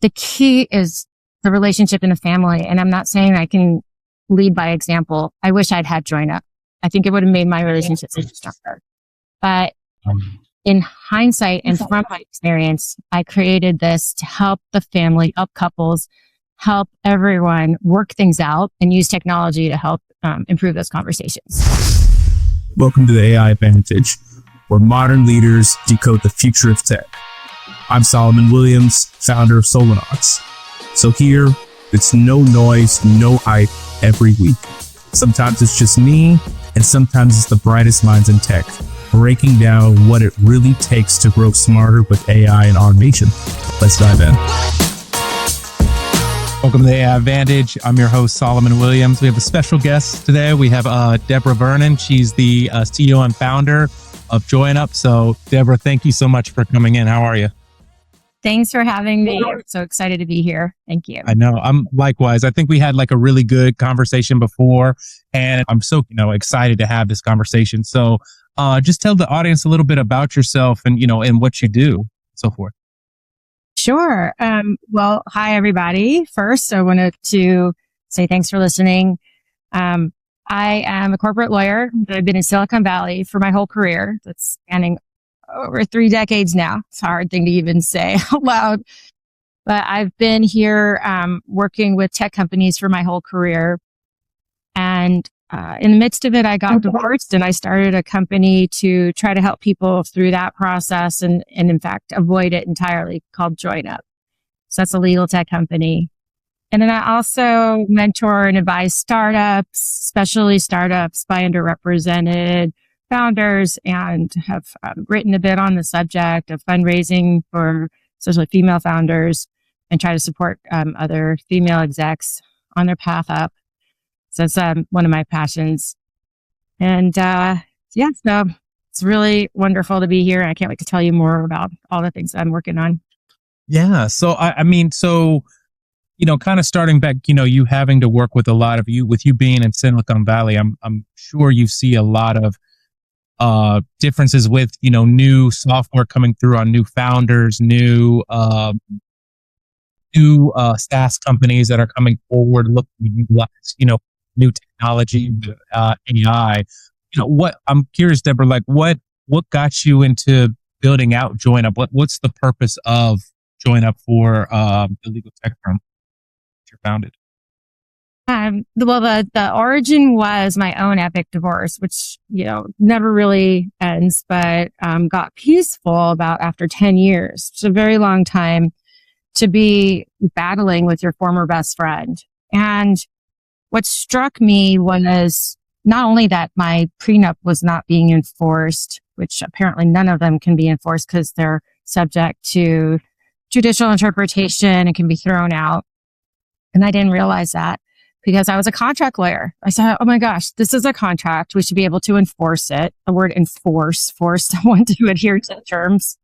the key is the relationship in the family. And I'm not saying I can lead by example. I wish I'd had Join Up. I think it would have made my relationships much stronger. But in hindsight and from my experience, I created this to help the family, help couples, help everyone work things out and use technology to help improve those conversations. Welcome to the AI Advantage, where modern leaders decode the future of tech. I'm Solomon Williams, founder of Solanox. So here, it's no noise, no hype every week. Sometimes it's just me, and sometimes it's the brightest minds in tech, breaking down what it really takes to grow smarter with AI and automation. Let's dive in. Welcome to the AI Advantage. I'm your host, Solomon Williams. We have a special guest today. We have Debra Vernon. She's the CEO and founder of Join Up. So, Debra, thank you so much for coming in. How are you? Thanks for having me. I'm so excited to be here. Thank you. I know. I'm likewise. I think we had like a really good conversation before, and I'm so excited to have this conversation. So, just tell the audience a little bit about yourself and and what you do, so forth. Sure. Well, hi, everybody. First, I wanted to say thanks for listening. I am a corporate lawyer. I've been in Silicon Valley for my whole career. That's spanning over 3 decades now. It's a hard thing to even say out loud. But I've been here working with tech companies for my whole career. And in the midst of it, I got divorced and I started a company to try to help people through that process and in fact, avoid it entirely, called Join Up. So that's a legal tech company. And then I also mentor and advise startups, especially startups by underrepresented founders, and have written a bit on the subject of fundraising for especially female founders and try to support other female execs on their path up. So it's one of my passions. And so it's really wonderful to be here. And I can't wait to tell you more about all the things I'm working on. Yeah. So, kind of starting back, you having to work with a lot of with you being in Silicon Valley, I'm sure you see a lot of differences with, new software coming through on new founders, new SaaS companies that are coming forward, looking to utilize, new technology, AI. I'm curious, Debra, like what got you into building out Join Up? What's the purpose of Join Up for the legal tech firm that you're founded? The origin was my own epic divorce, which, never really ends, but got peaceful about after 10 years. It's a very long time to be battling with your former best friend. And what struck me was not only that my prenup was not being enforced, which apparently none of them can be enforced because they're subject to judicial interpretation and can be thrown out. And I didn't realize that because I was a contract lawyer. I said, oh my gosh, this is a contract. We should be able to enforce it. The word force someone to adhere to the terms.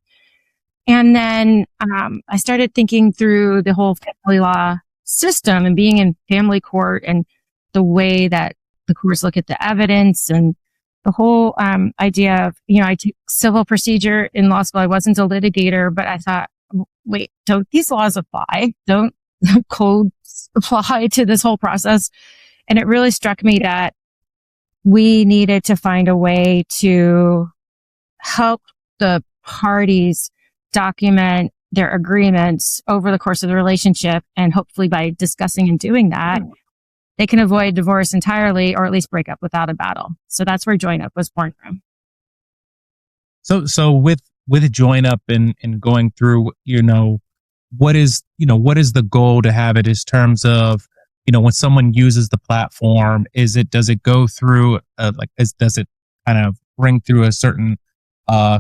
And then I started thinking through the whole family law system and being in family court and the way that the courts look at the evidence and the whole idea of, I took civil procedure in law school. I wasn't a litigator, but I thought, wait, don't these laws apply? Don't codes apply to this whole process? And it really struck me that we needed to find a way to help the parties document their agreements over the course of the relationship. And hopefully by discussing and doing that, they can avoid divorce entirely or at least break up without a battle. So that's where Join Up was born from. So with Join Up and going through, what is the goal to have it in terms of, when someone uses the platform, does it go through, does it kind of bring through a certain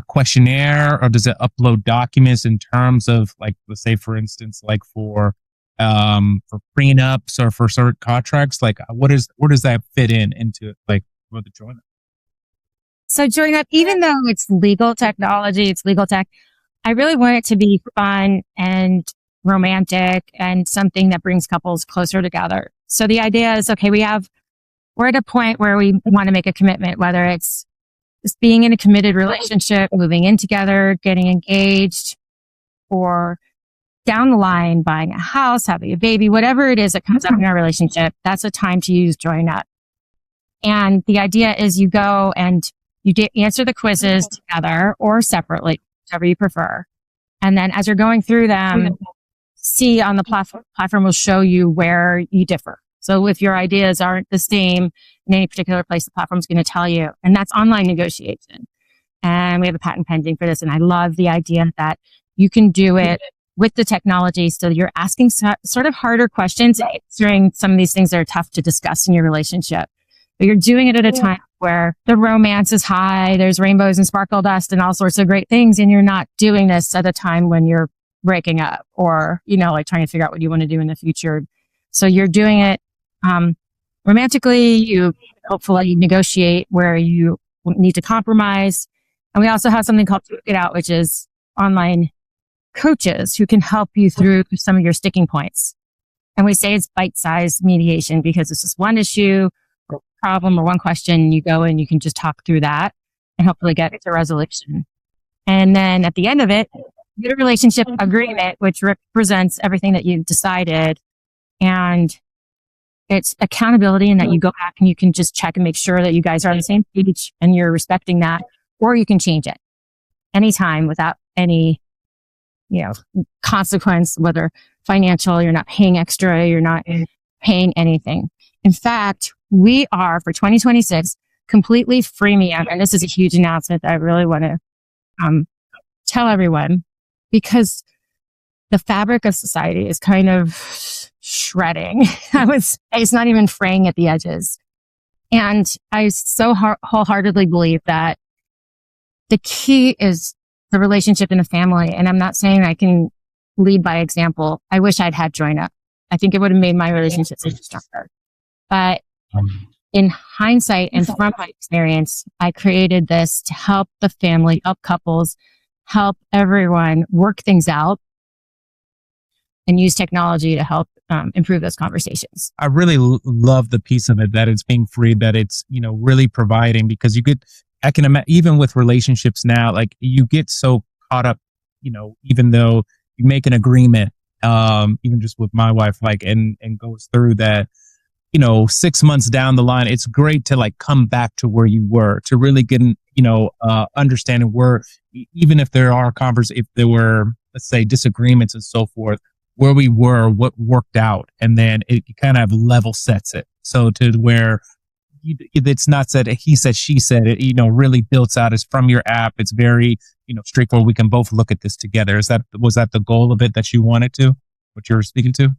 questionnaire, or does it upload documents in terms of, like, let's say, for instance, like for prenups or for certain contracts? Like, where does that fit into like for the Join Up? So Join Up, even though it's legal technology, it's legal tech, I really want it to be fun and romantic and something that brings couples closer together. So the idea is, okay, we're at a point where we want to make a commitment, whether it's just being in a committed relationship, moving in together, getting engaged, or down the line, buying a house, having a baby, whatever it is that comes up in our relationship, that's a time to use Join Up. And the idea is you go and you answer the quizzes together or separately, whichever you prefer. And then as you're going through them, see on the platform will show you where you differ. So if your ideas aren't the same in any particular place, the platform's going to tell you. And that's online negotiation. And we have a patent pending for this. And I love the idea that you can do it with the technology. So you're asking sort of harder questions, answering some of these things that are tough to discuss in your relationship. But you're doing it at a time where the romance is high, there's rainbows and sparkle dust and all sorts of great things. And you're not doing this at a time when you're breaking up or, like trying to figure out what you want to do in the future. So you're doing it romantically. You hopefully negotiate where you need to compromise. And we also have something called Talk It Out, which is online coaches who can help you through some of your sticking points. And we say it's bite-sized mediation because it's just one issue or problem or one question. You go and you can just talk through that and hopefully get to resolution. And then at the end of it, you get a relationship agreement, which represents everything that you've decided. And it's accountability in that you go back and you can just check and make sure that you guys are on the same page and you're respecting that, or you can change it anytime without any, consequence, whether financial, you're not paying extra, you're not paying anything. In fact, we are for 2026 completely freemium. And this is a huge announcement that I really want to tell everyone, because the fabric of society is kind of shredding. It's not even fraying at the edges. And I so wholeheartedly believe that the key is the relationship in a family. And I'm not saying I can lead by example. I wish I'd had Join Up. I think it would have made my relationships stronger. But in hindsight and from my experience, I created this to help the family, help couples, help everyone work things out and use technology to help improve those conversations. I really love the piece of it that it's being free, that it's, really providing, because I can imagine, even with relationships now, like you get so caught up, even though you make an agreement, even just with my wife, and goes through that, 6 months down the line, it's great to come back to where you were, to really get, understanding where, even if there are if there were, let's say, disagreements and so forth, where we were, what worked out, and then it kind of level sets it. So to where it's not said he said, she said, it, really builds out. It's from your app. It's very, straightforward. We can both look at this together. Was that the goal of it that you wanted to, what you were speaking to?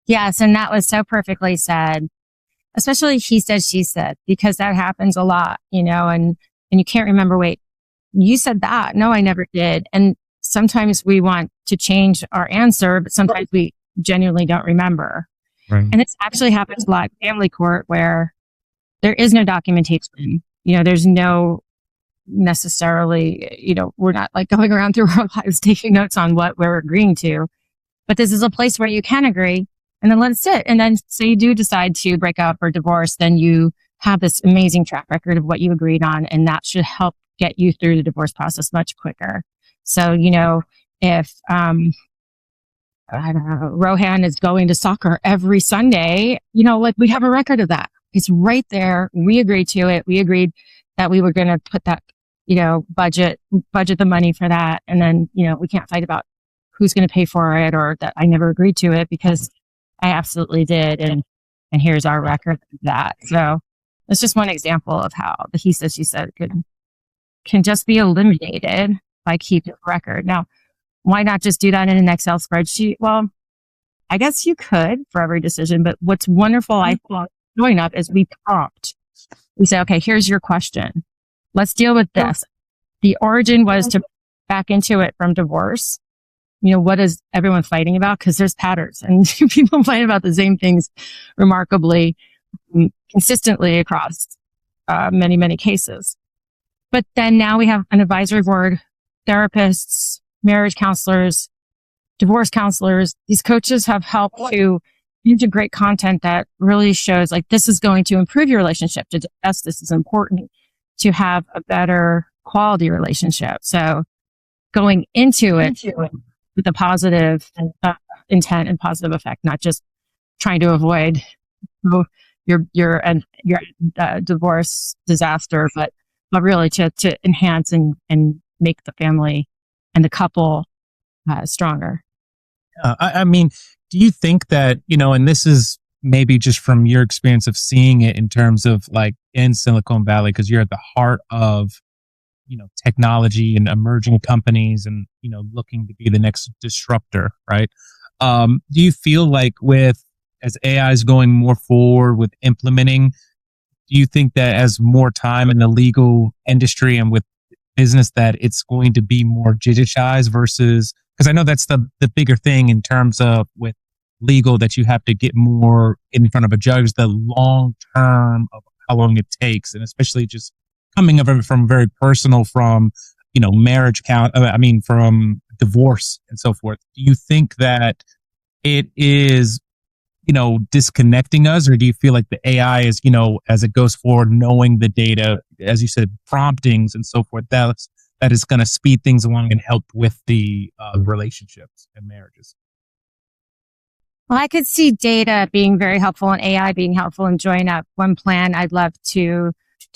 Yes. And that was so perfectly said, especially he said, she said, because that happens a lot, and you can't remember, wait, you said that. No, I never did. And sometimes we want to change our answer, but sometimes we genuinely don't remember. Right. And it's actually happens a lot in family court where there is no documentation. There's no necessarily, we're not going around through our lives taking notes on what we're agreeing to. But this is a place where you can agree and then let it sit. And then say you do decide to break up or divorce, then you have this amazing track record of what you agreed on. And that should help get you through the divorce process much quicker. So, if, I don't know, Rohan is going to soccer every Sunday, we have a record of that. It's right there. We agreed to it. We agreed that we were going to put that, budget the money for that. And then, we can't fight about who's going to pay for it or that I never agreed to it because I absolutely did. And here's our record of that. So it's just one example of how the he said, she said can just be eliminated by keeping a record. Now, why not just do that in an Excel spreadsheet? Well, I guess you could for every decision, but what's wonderful, I thought, Join Up is we prompt. We say, okay, here's your question. Let's deal with this. The origin was to back into it from divorce. What is everyone fighting about? Because there's patterns and people fight about the same things remarkably consistently across many, many cases. But then now we have an advisory board, therapists, marriage counselors, divorce counselors. These coaches have helped to integrate content that really shows this is going to improve your relationship. To us, this is important to have a better quality relationship. So going into it, with a positive intent and positive effect, not just trying to avoid your divorce disaster, but really to enhance and make the family and the couple stronger. I mean, do you think that, and this is maybe just from your experience of seeing it in terms of like in Silicon Valley, because you're at the heart of, technology and emerging companies and, looking to be the next disruptor, right? Do you feel like as AI is going more forward with implementing, do you think that as more time in the legal industry and with business that it's going to be more digitized versus, because I know that's the bigger thing in terms of with legal, that you have to get more in front of a judge, the long term of how long it takes, and especially just coming from very personal, from marriage from divorce and so forth. Do you think that it is disconnecting us, or do you feel like the AI is as it goes forward, knowing the data, as you said, promptings and so forth, that is going to speed things along and help with the relationships and marriages? Well, I could see data being very helpful and AI being helpful in join up. One plan I'd love to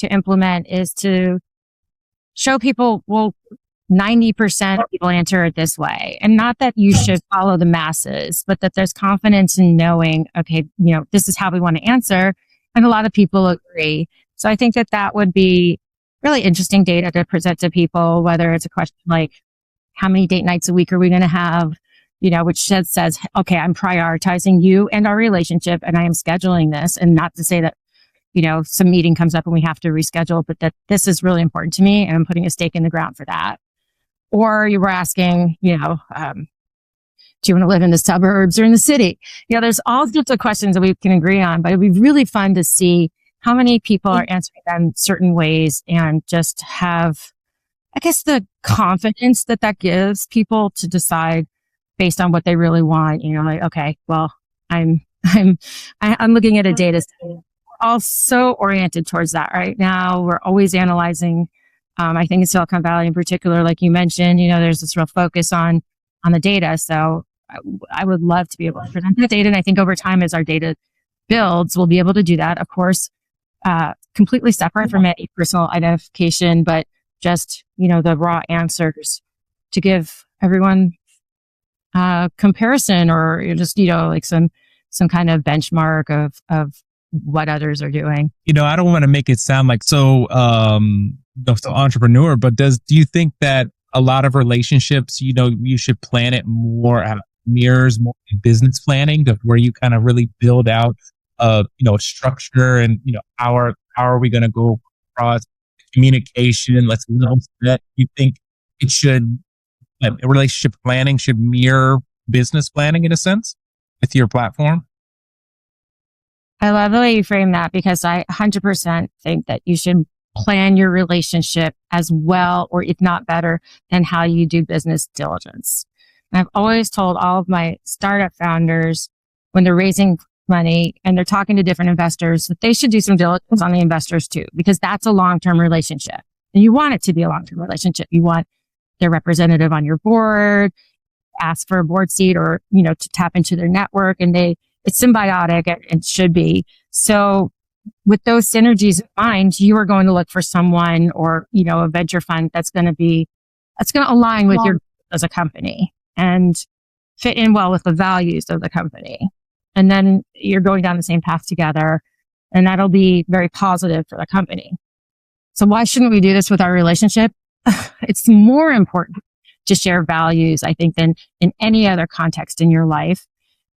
implement is to show people, 90% of people answer it this way. And not that you should follow the masses, but that there's confidence in knowing, okay, this is how we want to answer. And a lot of people agree. So I think that would be really interesting data to present to people, whether it's a question like, how many date nights a week are we going to have? Which says, okay, I'm prioritizing you and our relationship, and I am scheduling this. And not to say that, some meeting comes up and we have to reschedule, but that this is really important to me and I'm putting a stake in the ground for that. Or you were asking, do you want to live in the suburbs or in the city? There's all sorts of questions that we can agree on, but it'd be really fun to see how many people are answering them certain ways and just have, I guess, the confidence that gives people to decide based on what they really want. Like, okay, well, I'm looking at a data set. We're all so oriented towards that right now. We're always analyzing. I think in Silicon Valley in particular, like you mentioned, there's this real focus on the data. So I would love to be able to present that data. And I think over time, as our data builds, we'll be able to do that. Of course, completely separate from any personal identification, but just, the raw answers to give everyone comparison, or just, like some kind of benchmark of what others are doing. I don't want to make it sound like so entrepreneur, but do you think that a lot of relationships, you should plan it more out of mirrors, more business planning, where you kind of really build out a structure and, how are we going to go across communication? Let's level set. You think it should, relationship planning should mirror business planning in a sense with your platform? I love the way you frame that, because I 100% think that you should plan your relationship as well, or if not better, than how you do business diligence. And I've always told all of my startup founders when they're raising money and they're talking to different investors that they should do some diligence on the investors too, because that's a long-term relationship. And you want it to be a long-term relationship. You want their representative on your board, ask for a board seat, or, to tap into their network, and it's symbiotic and should be. So with those synergies in mind, you are going to look for someone or, a venture fund that's going to align with your as a company and fit in well with the values of the company. And then you're going down the same path together, and that'll be very positive for the company. So why shouldn't we do this with our relationship? It's more important to share values, I think, than in any other context in your life,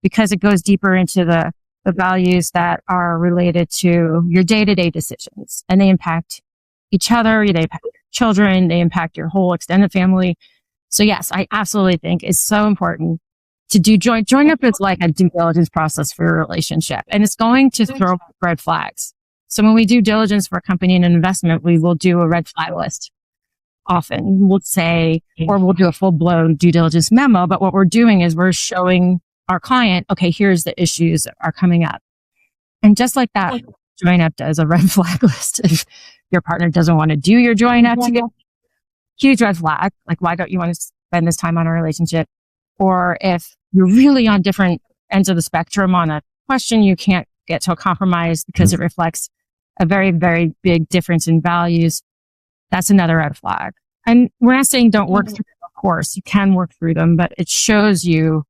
because it goes deeper into the values that are related to your day-to-day decisions, and they impact each other, they impact your children, they impact your whole extended family. So yes, I absolutely think it's so important to do join up is like a due diligence process for your relationship, and it's going to throw up red flags. So when we do diligence for a company and an investment, we will do a red flag list. Often we'll say, or we'll do a full-blown due diligence memo, but what we're doing is we're showing our client, okay, here's the issues that are coming up. And just like that, join up does a red flag list. If your partner doesn't want to do your join up together, huge red flag. Like, why don't you want to spend this time on a relationship? or if you're really on different ends of the spectrum on a question, you can't get to a compromise because it reflects a very, very big difference in values. That's another red flag. And we're not saying don't work through them, of course. You can work through them, but it shows you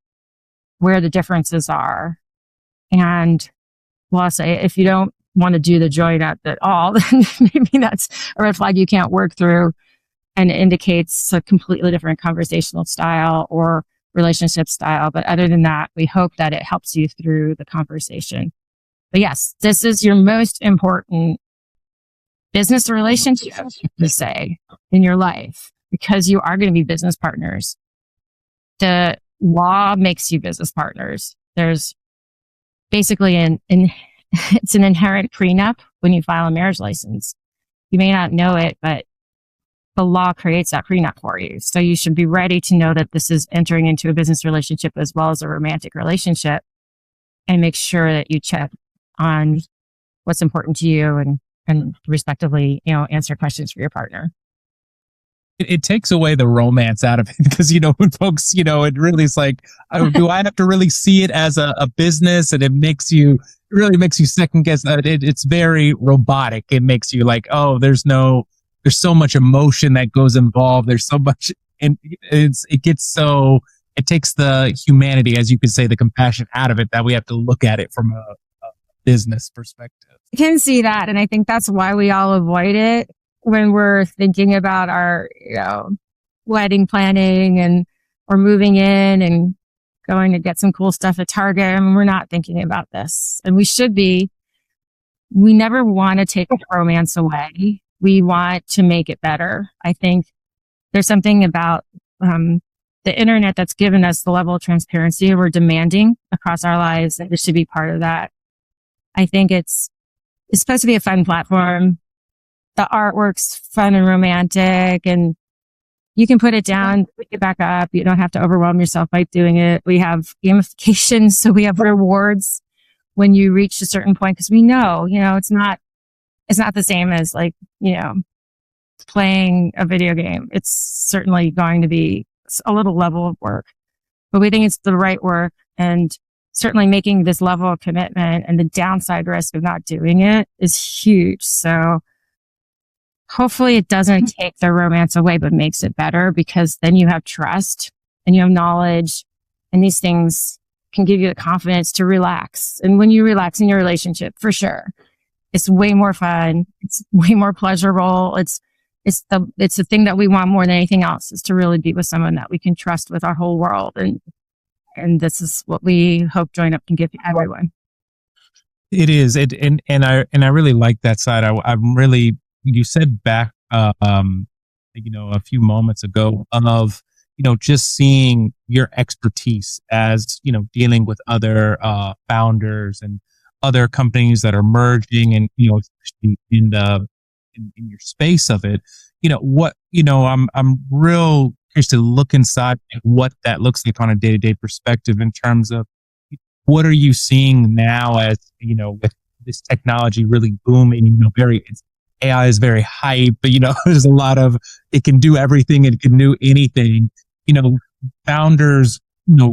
where the differences are. And well, I'll say if you don't want to do the join up at all, then maybe that's a red flag you can't work through and indicates a completely different conversational style or relationship style. But other than that, we hope that it helps you through the conversation. But yes, this is your most important business relationship, to say, in your life, because you are going to be business partners. The law makes you business partners. There's basically it's an inherent prenup when you file a marriage license. You may not know it, but the law creates that prenup for you. So you should be ready to know that this is entering into a business relationship as well as a romantic relationship, and make sure that you check on what's important to you and respectively, answer questions for your partner. It takes away the romance out of it because, when folks, it really is like, do I have to really see it as a business? And it really makes you second guess. It's very robotic. It makes you like, oh, there's so much emotion that goes involved. There's so much, and it takes the humanity, as you could say, the compassion out of it, that we have to look at it from a business perspective. I can see that. And I think that's why we all avoid it when we're thinking about our, wedding planning or moving in and going to get some cool stuff at Target. And we're not thinking about this. And we should be. We never want to take romance away. We want to make it better. I think there's something about the internet that's given us the level of transparency we're demanding across our lives, and this should be part of that. I think it's supposed to be a fun platform. The artwork's fun and romantic, and you can put it down, pick it back up. You don't have to overwhelm yourself by doing it. We have gamification, so we have rewards when you reach a certain point, because we know, it's not the same as playing a video game. It's certainly going to be a little level of work, but we think it's the right work, and certainly making this level of commitment and the downside risk of not doing it is huge. So hopefully it doesn't take the romance away, but makes it better, because then you have trust and you have knowledge, and these things can give you the confidence to relax. And when you relax in your relationship, for sure, it's way more fun. It's way more pleasurable. It's the thing that we want more than anything else, is to really be with someone that we can trust with our whole world. And this is what we hope Join Up can give everyone. It is. And I really like that side. I'm really, you said back, a few moments ago of, just seeing your expertise as, dealing with other founders and other companies that are merging, and, especially in your space of it, I'm real curious to look inside at what that looks like on a day-to-day perspective in terms of what are you seeing now as, with this technology really booming, AI is very hype, but, there's a lot of, it can do everything, it can do anything, founders,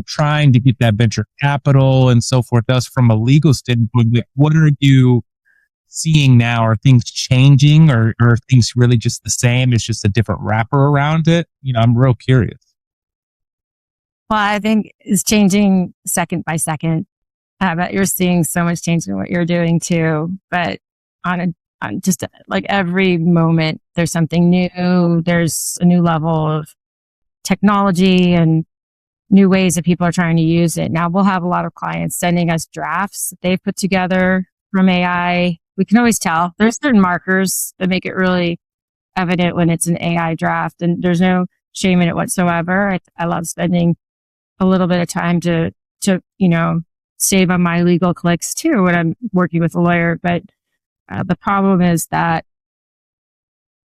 trying to get that venture capital and so forth. Thus, from a legal standpoint, what are you seeing now? Are things changing, or are things really just the same? It's just a different wrapper around it. I'm real curious. Well, I think it's changing second by second. I bet you're seeing so much change in what you're doing too. But on just like every moment, there's something new. There's a new level of technology and new ways that people are trying to use it. Now we'll have a lot of clients sending us drafts that they've put together from AI. We can always tell. There's certain markers that make it really evident when it's an AI draft, and there's no shame in it whatsoever. I love spending a little bit of time to save on my legal clicks too when I'm working with a lawyer. But the problem is that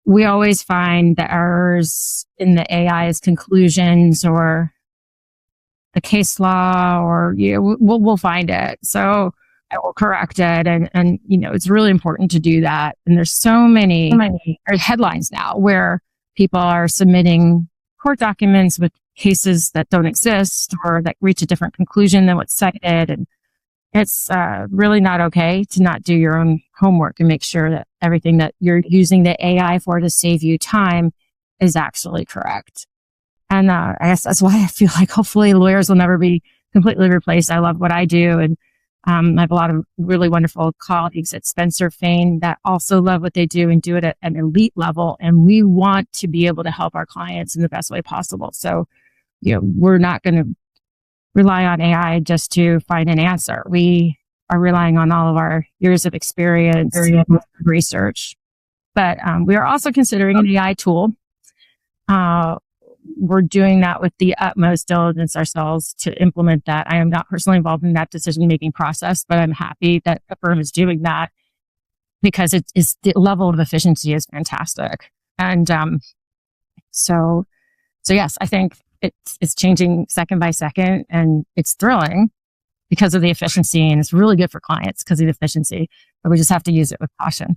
we always find the errors in the AI's conclusions or the case law, or we'll find it. So I will correct it. And it's really important to do that. And there's so many headlines now where people are submitting court documents with cases that don't exist or that reach a different conclusion than what's cited. And it's really not okay to not do your own homework and make sure that everything that you're using the AI for to save you time is actually correct. And I guess that's why I feel like hopefully lawyers will never be completely replaced. I love what I do. And I have a lot of really wonderful colleagues at Spencer Fane that also love what they do and do it at an elite level. And we want to be able to help our clients in the best way possible. So, we're not going to rely on AI just to find an answer. We are relying on all of our years of experience and research. But we are also considering an AI tool. We're doing that with the utmost diligence ourselves to implement that. I am not personally involved in that decision-making process, but I'm happy that a firm is doing that because the level of efficiency is fantastic. And so yes, I think it's changing second by second, and it's thrilling because of the efficiency, and it's really good for clients because of the efficiency, but we just have to use it with caution.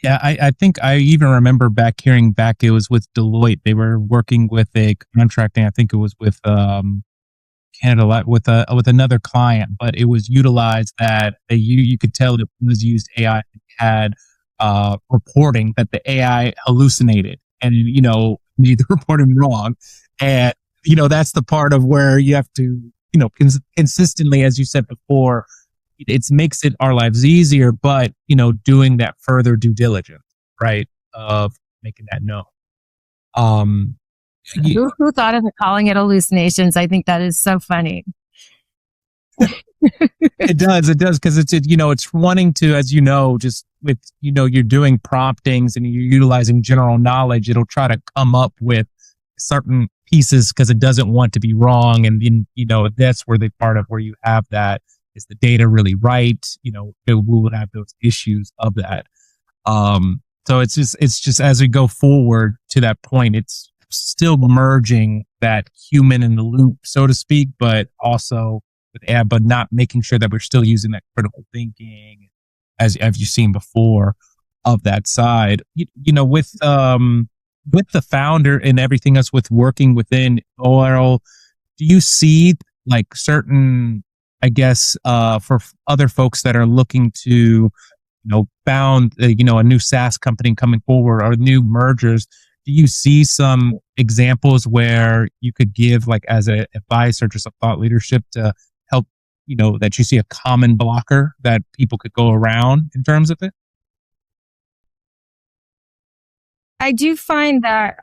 Yeah, I think I even remember hearing back, it was with Deloitte. They were working with a contracting, I think it was with Canada, with another client, but it was utilized that you could tell it was used AI, had reporting that the AI hallucinated and, made the reporting wrong. And, that's the part of where you have to, consistently, as you said before, it makes our lives easier, but, doing that further due diligence, right, of making that known. Who thought of calling it hallucinations? I think that is so funny. It does, because it's wanting to, as just with, you're doing promptings and you're utilizing general knowledge, it'll try to come up with certain pieces because it doesn't want to be wrong. And then, that's where the part of where you have that is the data really right? We will have those issues of that. So it's just as we go forward to that point, it's still merging that human in the loop, so to speak, but also with AI, but not making sure that we're still using that critical thinking as you've seen before of that side. With the founder and everything else with working within ORL, do you see like certain, I guess, for other folks that are looking to, found, a new SaaS company coming forward or new mergers, do you see some examples where you could give like as a advice or just a thought leadership to help, that you see a common blocker that people could go around in terms of it? I do find that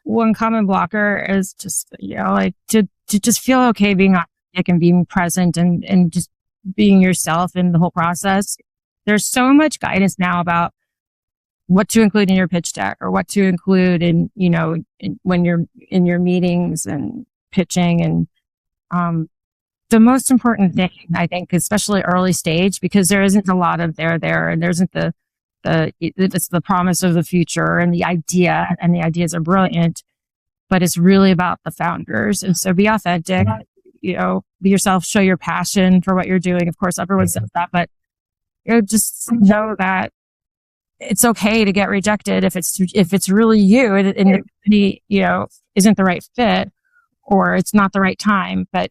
one common blocker is just, like to just feel okay being authentic and being present and just being yourself in the whole process. There's so much guidance now about what to include in your pitch deck or what to include in, when you're in your meetings and pitching. And the most important thing, I think, especially early stage, because there isn't a lot of there, and there isn't it's the promise of the future and the idea, and the ideas are brilliant, but it's really about the founders. And so be authentic, be yourself, show your passion for what you're doing. Of course, everyone says that, but just know that it's okay to get rejected if it's really you and the company, isn't the right fit or it's not the right time, but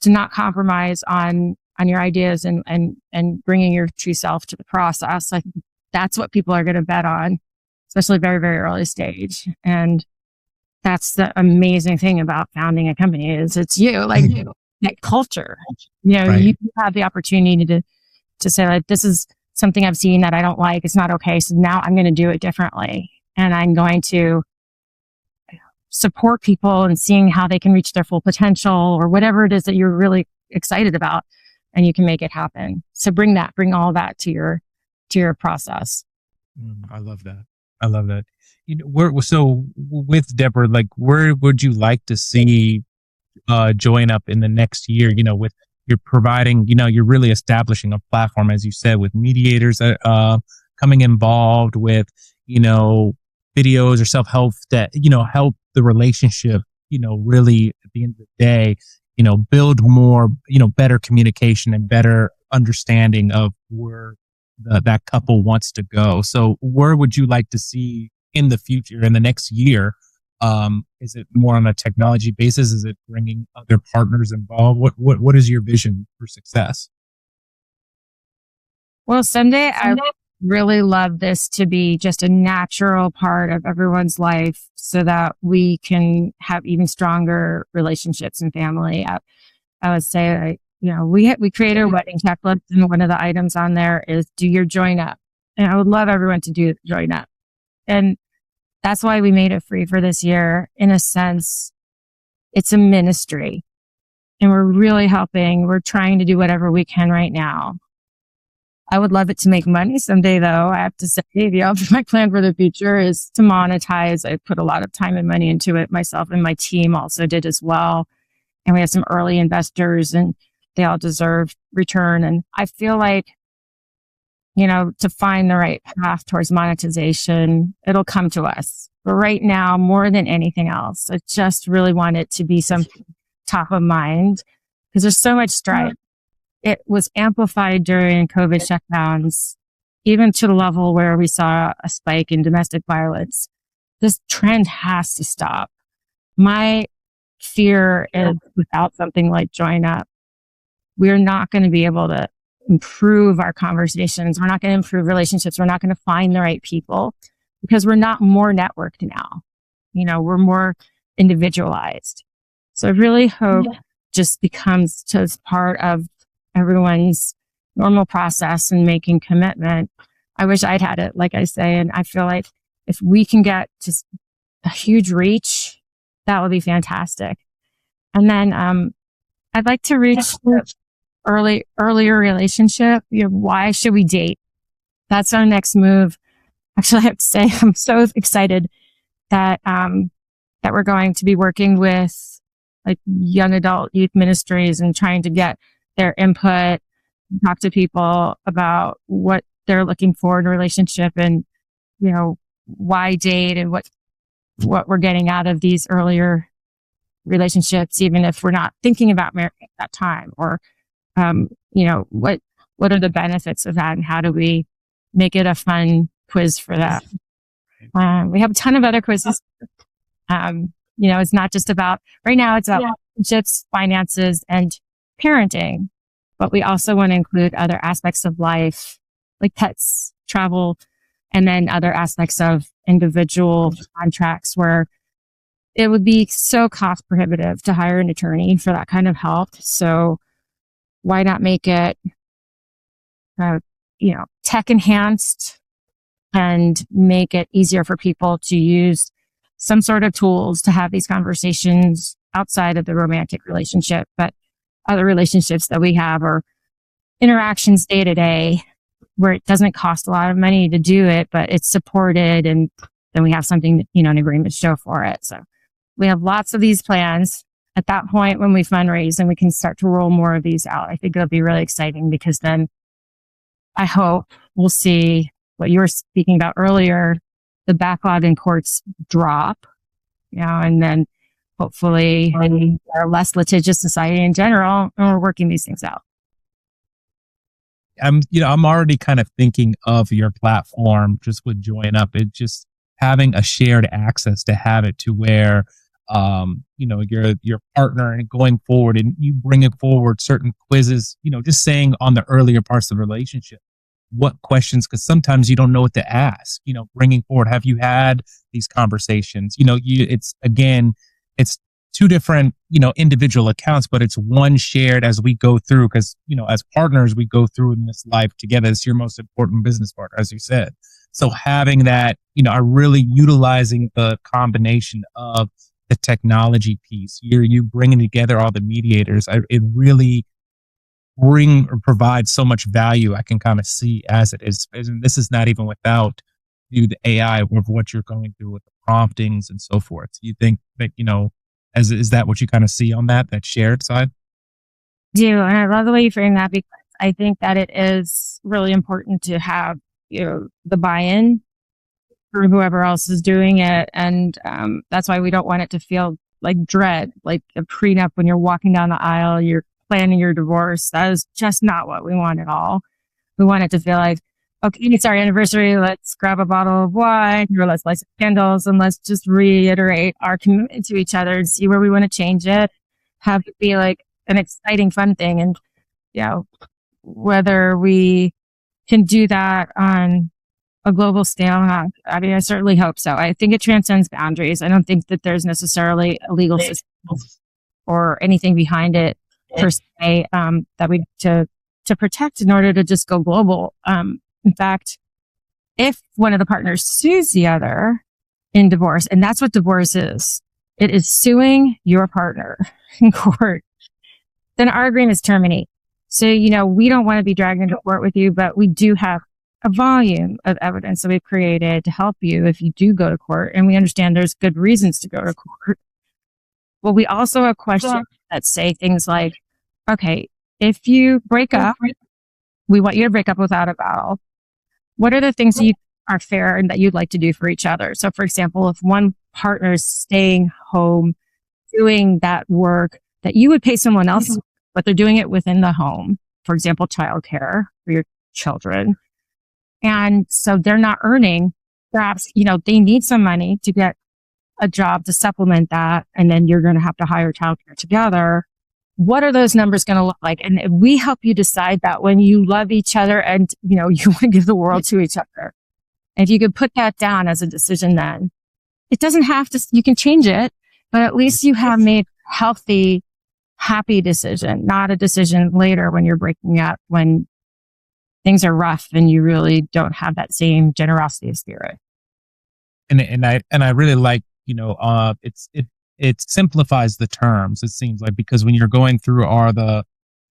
to not compromise on your ideas and bringing your true self to the process. I think that's what people are going to bet on, especially very, very early stage. And that's the amazing thing about founding a company is it's that culture. Right. You have the opportunity to say like, this is something I've seen that I don't like. It's not okay. So now I'm going to do it differently. And I'm going to support people and seeing how they can reach their full potential or whatever it is that you're really excited about, and you can make it happen. So bring all that to your process. I love that. So with Debra, like, where would you like to see Join Up in the next year? With you're providing, you're really establishing a platform, as you said, with mediators coming involved with, videos or self-help that, help the relationship, really at the end of the day, build more, better communication and better understanding of where that couple wants to go. So where would you like to see in the future, in the next year, Is it more on a technology basis? Is it bringing other partners involved? What is your vision for success? Well, someday I would really love this to be just a natural part of everyone's life so that we can have even stronger relationships and family. I would say, we created a wedding checklist, and one of the items on there is do your join up. And I would love everyone to do join up. And that's why we made it free for this year. In a sense, it's a ministry, and we're really helping. We're trying to do whatever we can right now. I would love it to make money someday, though. I have to say, my plan for the future is to monetize. I put a lot of time and money into it. Myself and my team also did as well. And we have some early investors, and they all deserve return. And I feel like, to find the right path towards monetization, it'll come to us. But right now, more than anything else, I just really want it to be something top of mind because there's so much strife. It was amplified during COVID shutdowns, even to the level where we saw a spike in domestic violence. This trend has to stop. My fear is without something like Join Up, we're not going to be able to improve our conversations. We're not going to improve relationships. We're not going to find the right people because we're not more networked now. We're more individualized. So I really hope just becomes just part of everyone's normal process and making commitment. I wish I'd had it, like I say, and I feel like if we can get just a huge reach, that would be fantastic. And then I'd like to reach earlier relationship. Why should we date? That's our next move. Actually, I have to say, I'm so excited that we're going to be working with like young adult youth ministries and trying to get their input, talk to people about what they're looking for in a relationship and, why date and what we're getting out of these earlier relationships, even if we're not thinking about marriage at that time, or, what are the benefits of that and how do we make it a fun quiz for that? We have a ton of other quizzes. It's not just about, right now it's about relationships, finances, and parenting, but we also want to include other aspects of life, like pets, travel, and then other aspects of individual contracts where it would be so cost prohibitive to hire an attorney for that kind of help. So why not make it, tech enhanced and make it easier for people to use some sort of tools to have these conversations outside of the romantic relationship, but other relationships that we have or interactions day to day where it doesn't cost a lot of money to do it, but it's supported. And then we have something, an agreement to show for it. So we have lots of these plans. At that point, when we fundraise and we can start to roll more of these out, I think it'll be really exciting because then I hope we'll see what you were speaking about earlier, the backlog in courts drop, and then hopefully we're a less litigious society in general, and we're working these things out. I'm already kind of thinking of your platform just with Join Up. It just having a shared access to have it to where, your partner and going forward and you bringing forward certain quizzes, just saying on the earlier parts of the relationship, what questions, because sometimes you don't know what to ask, bringing forward, have you had these conversations? It's two different, individual accounts, but it's one shared as we go through because, as partners, we go through in this life together. It's your most important business partner, as you said. So having that, are really utilizing the combination of the technology piece. You bringing together all the mediators. It really provides so much value. I can kind of see as it is. And this is not even without the AI of what you're going through with the promptings and so forth. So you think that, is that what you kind of see on that shared side? Do, and I love the way you frame that because I think that it is really important to have, the buy-in for whoever else is doing it. And that's why we don't want it to feel like dread, like a prenup when you're walking down the aisle, you're planning your divorce. That is just not what we want at all. We want it to feel like, okay, it's our anniversary. Let's grab a bottle of wine or let's light some candles and let's just reiterate our commitment to each other and see where we want to change it. Have it be like an exciting, fun thing. And, whether we can do that on a global scale or not, I mean, I certainly hope so. I think it transcends boundaries. I don't think that there's necessarily a legal system or anything behind it per se that we need to protect in order to just go global. In fact, if one of the partners sues the other in divorce, and that's what divorce is, it is suing your partner in court, then our agreements terminate. So, we don't want to be dragged into court with you, but we do have a volume of evidence that we've created to help you if you do go to court. And we understand there's good reasons to go to court. Well, we also have questions that say things like, okay, if you break up, we want you to break up without a vow. What are the things that are fair and that you'd like to do for each other? So, for example, if one partner is staying home, doing that work that you would pay someone else, but they're doing it within the home, for example, childcare for your children. And so they're not earning, perhaps, they need some money to get a job to supplement that. And then you're going to have to hire childcare together. What are those numbers going to look like? And we help you decide that when you love each other and, you want to give the world to each other. And if you could put that down as a decision, then it doesn't have to, you can change it, but at least you have made healthy, happy decision, not a decision later when you're breaking up, when things are rough and you really don't have that same generosity of spirit. And I really like, it simplifies the terms, it seems like, because when you're going through the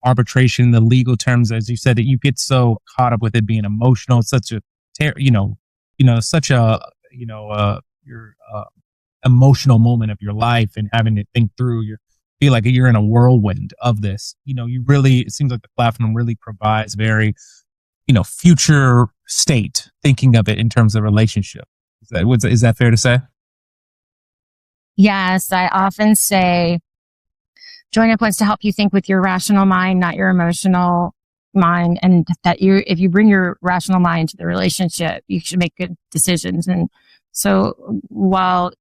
arbitration, the legal terms, as you said, that you get so caught up with it being emotional, such a your emotional moment of your life, and having to think through, you feel like you're in a whirlwind of this. It seems like the platform really provides very, future state thinking of it in terms of relationship. Is that fair to say? Yes, I often say Join Up wants to help you think with your rational mind, not your emotional mind, and that if you bring your rational mind to the relationship, you should make good decisions. And so while,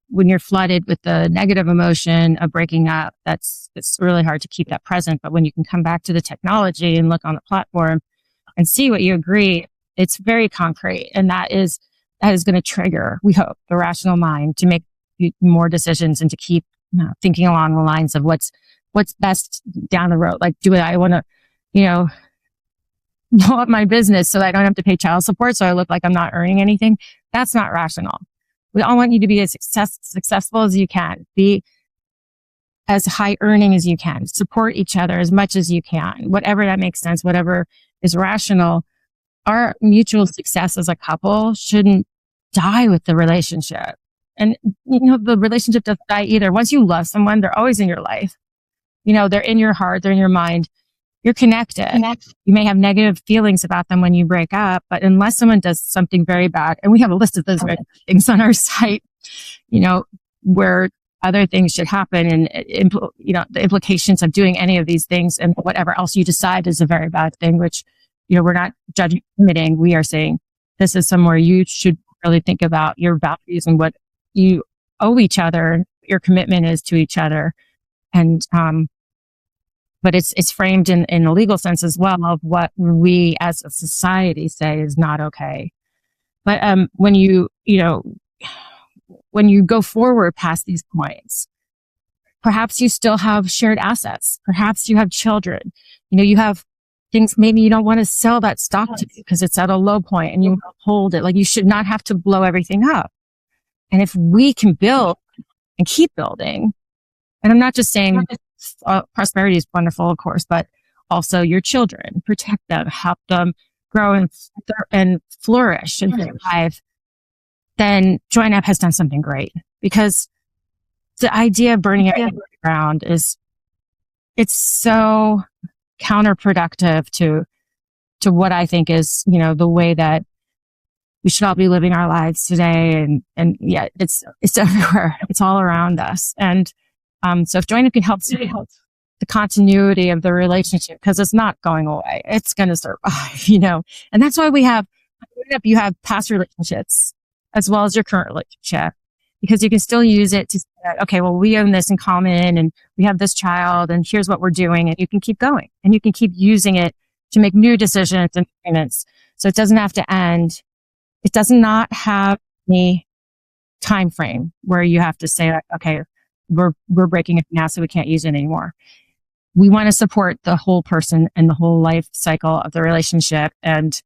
when you're flooded with the negative emotion of breaking up, it's really hard to keep that present. But when you can come back to the technology and look on the platform and see what you agree, it's very concrete. And that is going to trigger, we hope, the rational mind to make more decisions and to keep thinking along the lines of what's best down the road. Like, do I want to, blow up my business so that I don't have to pay child support, so I look like I'm not earning anything? That's not rational. We all want you to be as successful as you can, be as high earning as you can, support each other as much as you can, whatever that makes sense, whatever is rational. Our mutual success as a couple shouldn't die with the relationship. And, the relationship doesn't die either. Once you love someone, they're always in your life. They're in your heart, they're in your mind. You're connected. You may have negative feelings about them when you break up, but unless someone does something very bad, and we have a list of those things on our site, where other things should happen, and the implications of doing any of these things and whatever else you decide is a very bad thing, which, we're not judging, limiting. We are saying this is somewhere you should really think about your values and what you owe each other, your commitment is to each other. And, but it's framed in a legal sense as well of what we as a society say is not okay. But, when you go forward past these points, perhaps you still have shared assets. Perhaps you have children. You have things, maybe you don't want to sell that stock to because it's at a low point and you hold it. Like, you should not have to blow everything up. And if we can build and keep building, and I'm not just saying prosperity is wonderful, of course, but also your children, protect them, help them grow and flourish and thrive, then Join Up has done something great. Because the idea of burning it ground it's so counterproductive to what I think is, the way that we should all be living our lives today. And yeah, it's everywhere. It's all around us. And so if Join Up can help the continuity of the relationship, because it's not going away. It's going to survive, and that's why you have past relationships as well as your current relationship, because you can still use it to say, okay, well, we own this in common and we have this child and here's what we're doing. And you can keep going and you can keep using it to make new decisions and agreements. So it doesn't have to end. It does not have any time frame where you have to say, okay, we're breaking it now, so we can't use it anymore. We want to support the whole person and the whole life cycle of the relationship, and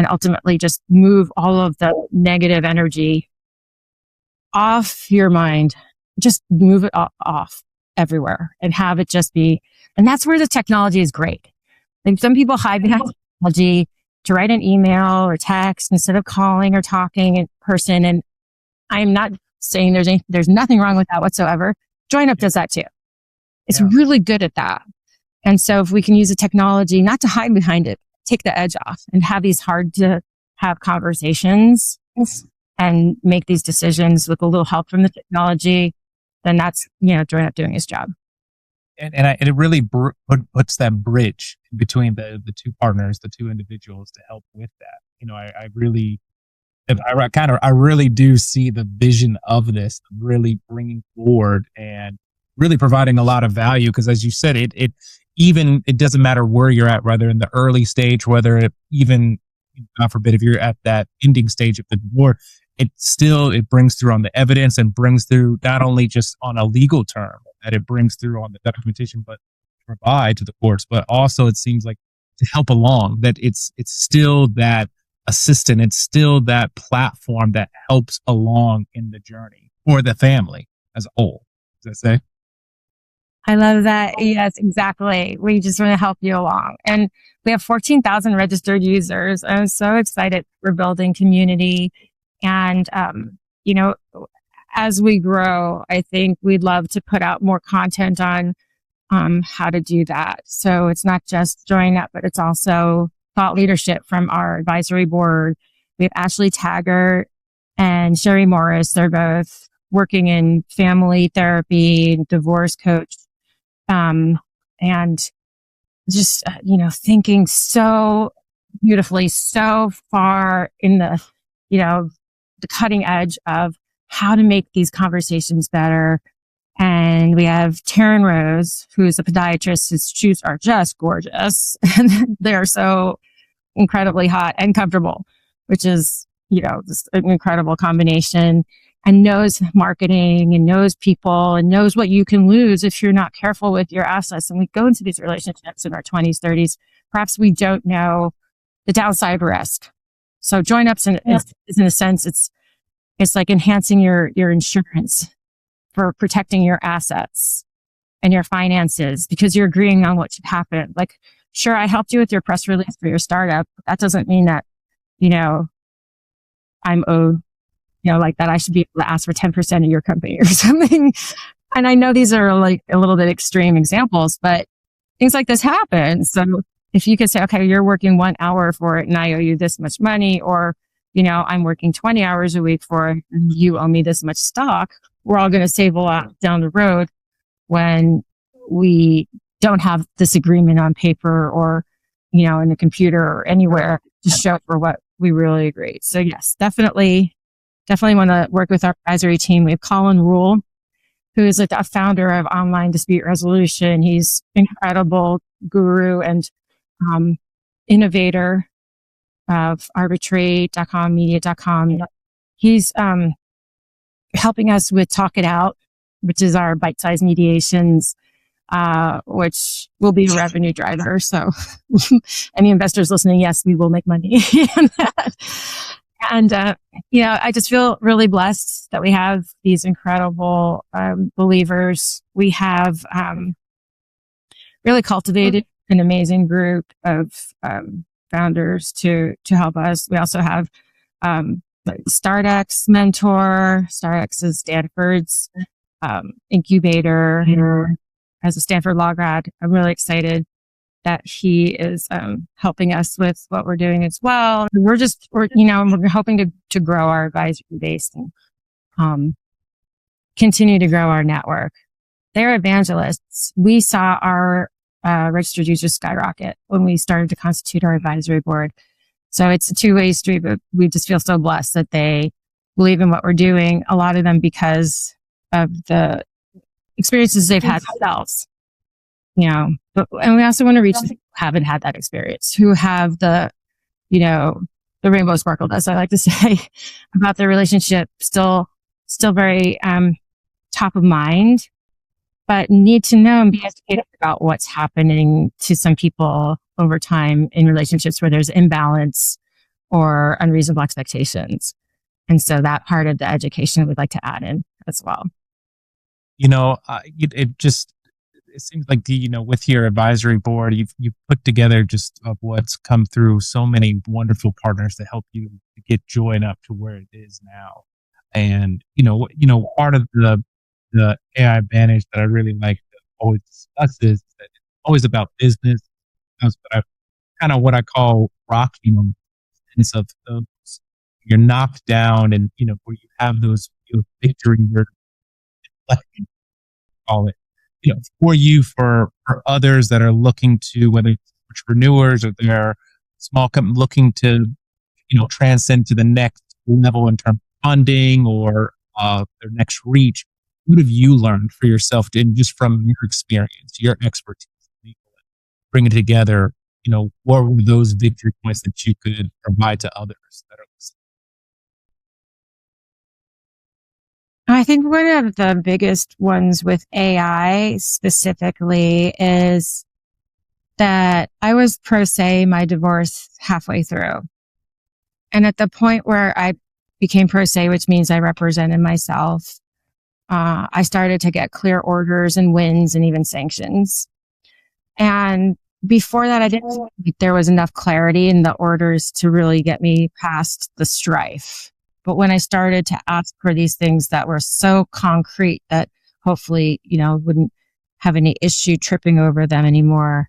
ultimately just move all of the negative energy off your mind. Just move it off everywhere and have it just be. And that's where the technology is great. Like, some people hide behind technology to write an email or text instead of calling or talking in person. And I'm not saying there's nothing wrong with that whatsoever. JoinUp does that too. It's really good at that. And so if we can use the technology, not to hide behind it, take the edge off and have these hard to have conversations and make these decisions with a little help from the technology, then that's, JoinUp doing his job. And it really puts that bridge between the two partners, the two individuals, to help with that. I really do see the vision of this really bringing forward and really providing a lot of value, because as you said, it doesn't matter where you're at, whether in the early stage, whether it even, God forbid, if you're at that ending stage of the divorce, it brings through on the evidence and brings through not only just on a legal term that it brings through on the documentation, but provide to the courts, but also it seems like to help along, that it's still that assistant, it's still that platform that helps along in the journey for the family as a whole. Does that say? I love that. Yes, exactly. We just want to help you along. And we have 14,000 registered users. I'm so excited. We're building community. And, as we grow, I think we'd love to put out more content on how to do that. So it's not just JoinUp, but it's also thought leadership from our advisory board. We have Ashley Taggart and Sherry Morris. They're both working in family therapy, divorce coach, and just, thinking so beautifully, so far in the cutting edge of how to make these conversations better. And we have Taryn Rose, who's a podiatrist whose shoes are just gorgeous. And they're so incredibly hot and comfortable, which is, just an incredible combination, and knows marketing and knows people and knows what you can lose if you're not careful with your assets. And we go into these relationships in our 20s, 30s. Perhaps we don't know the downside risk. So JoinUp's is in a sense, it's like enhancing your insurance for protecting your assets and your finances, because you're agreeing on what should happen. Like, sure, I helped you with your press release for your startup. That doesn't mean that, I'm owed, like that I should be able to ask for 10% of your company or something. And I know these are like a little bit extreme examples, but things like this happen. So if you could say, okay, you're working 1 hour for it and I owe you this much money, or, I'm working 20 hours a week for it and you owe me this much stock, we're all going to save a lot down the road when we don't have this agreement on paper or, in the computer or anywhere to show for what we really agree. So yes, definitely want to work with our advisory team. We have Colin Rule, who is a founder of Online Dispute Resolution. He's incredible guru and innovator of arbitrate.com, media.com. He's helping us with Talk It Out, which is our bite-sized mediations, which will be a revenue driver. So any investors listening, yes, we will make money in that. And, I just feel really blessed that we have these incredible believers. We have really cultivated an amazing group of founders to help us. We also have StartX mentor. StartX is Stanford's incubator as a Stanford law grad. I'm really excited that he is helping us with what we're doing as well. We're hoping to grow our advisory base and continue to grow our network. they're evangelists. We saw our registered users skyrocket when we started to constitute our advisory board. So it's a two-way street, but we just feel so blessed that they believe in what we're doing. A lot of them because of the experiences they've had themselves, and we also want to reach people who haven't had that experience, who have the rainbow sparkle, as I like to say, about their relationship still very top of mind, but need to know and be educated about what's happening to some people over time in relationships where there's imbalance or unreasonable expectations. And so that part of the education we'd like to add in as well. It seems like with your advisory board, you've put together just of what's come through so many wonderful partners to help you to get Join Up to where it is now. And part of the AI advantage that I really like to always discuss is that it's always about business. But kind of what I call rocking them, sense of those you're knocked down, and where you have those victory, like call it, for you, for others that are looking to, whether it's entrepreneurs or they're small company looking to transcend to the next level in terms of funding or their next reach. What have you learned for yourself, and just from your experience, your expertise, bring it together? What were those victory points that you could provide to others that are listening? I think one of the biggest ones with AI specifically is that I was pro se my divorce halfway through. And at the point where I became pro se, which means I represented myself, I started to get clear orders and wins and even sanctions. And before that, I didn't feel like there was enough clarity in the orders to really get me past the strife. But when I started to ask for these things that were so concrete that hopefully, wouldn't have any issue tripping over them anymore,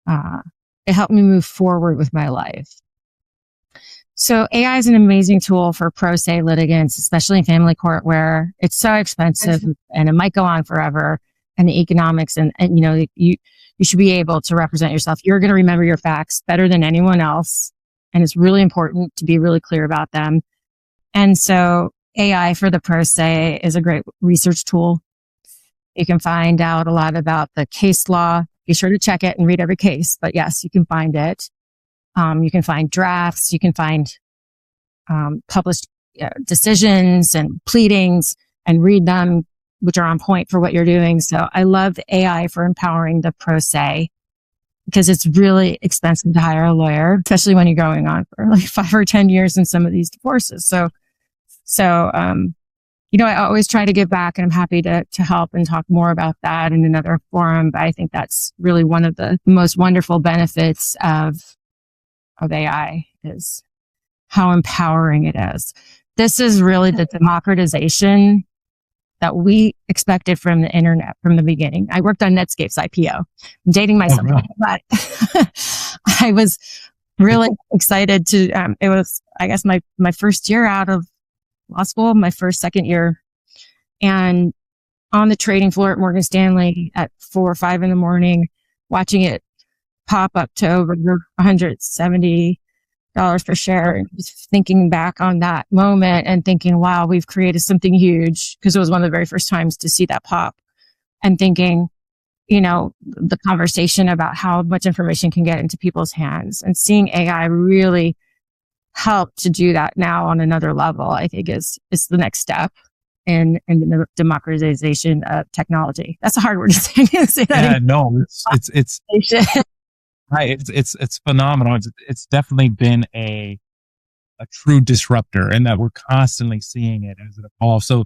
it helped me move forward with my life. So AI is an amazing tool for pro se litigants, especially in family court where it's so expensive and it might go on forever, and the economics and you should be able to represent yourself. You're going to remember your facts better than anyone else. And it's really important to be really clear about them. And so AI for the pro se is a great research tool. You can find out a lot about the case law. Be sure to check it and read every case. But yes, you can find it. You can find drafts. You can find published decisions and pleadings and read them, which are on point for what you're doing. So I love AI for empowering the pro se, because it's really expensive to hire a lawyer, especially when you're going on for like 5 or 10 years in some of these divorces. So I always try to give back, and I'm happy to help and talk more about that in another forum. But I think that's really one of the most wonderful benefits of AI is how empowering it is. This is really the democratization that we expected from the internet from the beginning. I worked on Netscape's IPO. I'm dating myself, but I was really excited to, it was, I guess, my first year out of law school, my second year. And on the trading floor at Morgan Stanley at 4 or 5 in the morning, watching it pop up to over $170 per share, and just thinking back on that moment and thinking, wow, we've created something huge, because it was one of the very first times to see that pop, and thinking, the conversation about how much information can get into people's hands, and seeing AI really help to do that now on another level, I think is the next step in the democratization of technology. That's a hard word to say. Yeah, no, it's right. It's phenomenal. It's definitely been a true disruptor, and that we're constantly seeing it as it evolves. So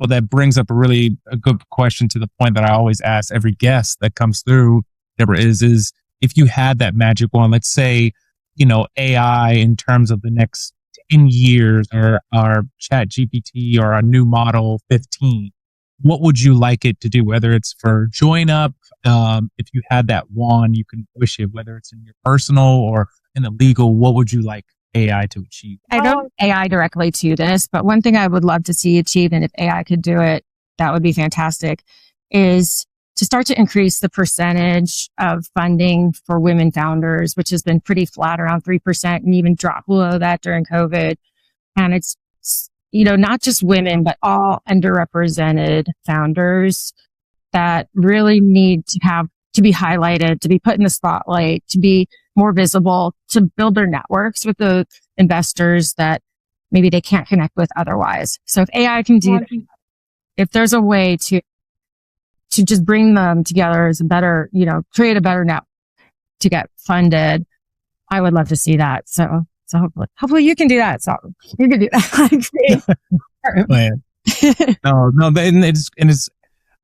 that brings up a good question to the point that I always ask every guest that comes through, Debra, is if you had that magic wand, let's say, AI in terms of the next 10 years or our chat GPT or our new model 15, what would you like it to do? Whether it's for Join Up, if you had that wand, you can wish it, whether it's in your personal or in the legal, what would you like AI to achieve? I don't AI directly to this, but one thing I would love to see achieved, and if AI could do it, that would be fantastic, is to start to increase the percentage of funding for women founders, which has been pretty flat around 3% and even dropped below that during COVID. And it's, not just women, but all underrepresented founders that really need to be highlighted, to be put in the spotlight, to be more visible, to build their networks with the investors that maybe they can't connect with otherwise. So if AI can do that, if there's a way to just bring them together as a better, create a better net to get funded, I would love to see that. So hopefully you can do that. So you can do that. No, and it's,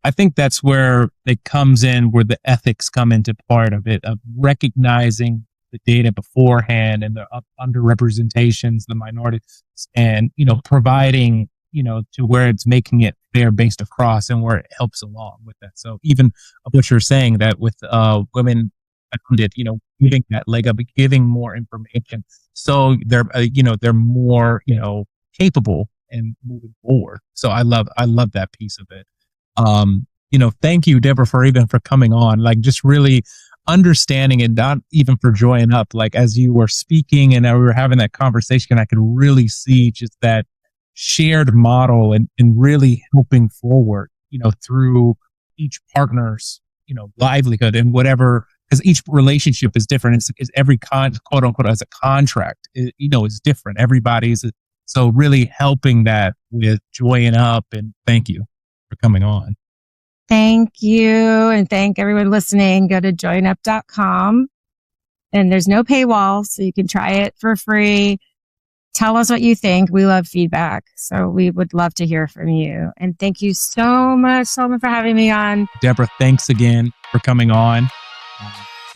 I think that's where it comes in, where the ethics come into part of it, of recognizing the data beforehand and the underrepresentations, the minorities, and, providing, to where it's making it fair based across and where it helps along with that. So even what you're saying that with women founded, giving that leg up, giving more information, so they're they're more capable and moving forward. So I love that piece of it. Thank you, Debra, for coming on, like just really understanding and not even for joining up, like as you were speaking and we were having that conversation, I could really see just that shared model and really helping forward, through each partner's, livelihood and whatever, because each relationship is different. It's every quote unquote as a contract, is different. Everybody's, so really helping that with joining up, and thank you for coming on. Thank you. And thank everyone listening. Go to joinup.com and there's no paywall, so you can try it for free. Tell us what you think. We love feedback. So we would love to hear from you. And thank you so much, Solomon, for having me on. Debra, thanks again for coming on.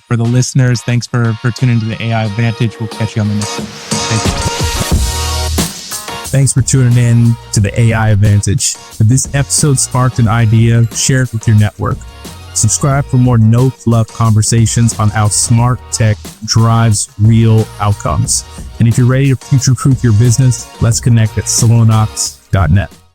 For the listeners, thanks for tuning into the AI Advantage. We'll catch you on the next one. Thank you. Thanks for tuning in to the AI Advantage. If this episode sparked an idea, share it with your network. Subscribe for more no-fluff conversations on how smart tech drives real outcomes. And if you're ready to future-proof your business, let's connect at solonox.net.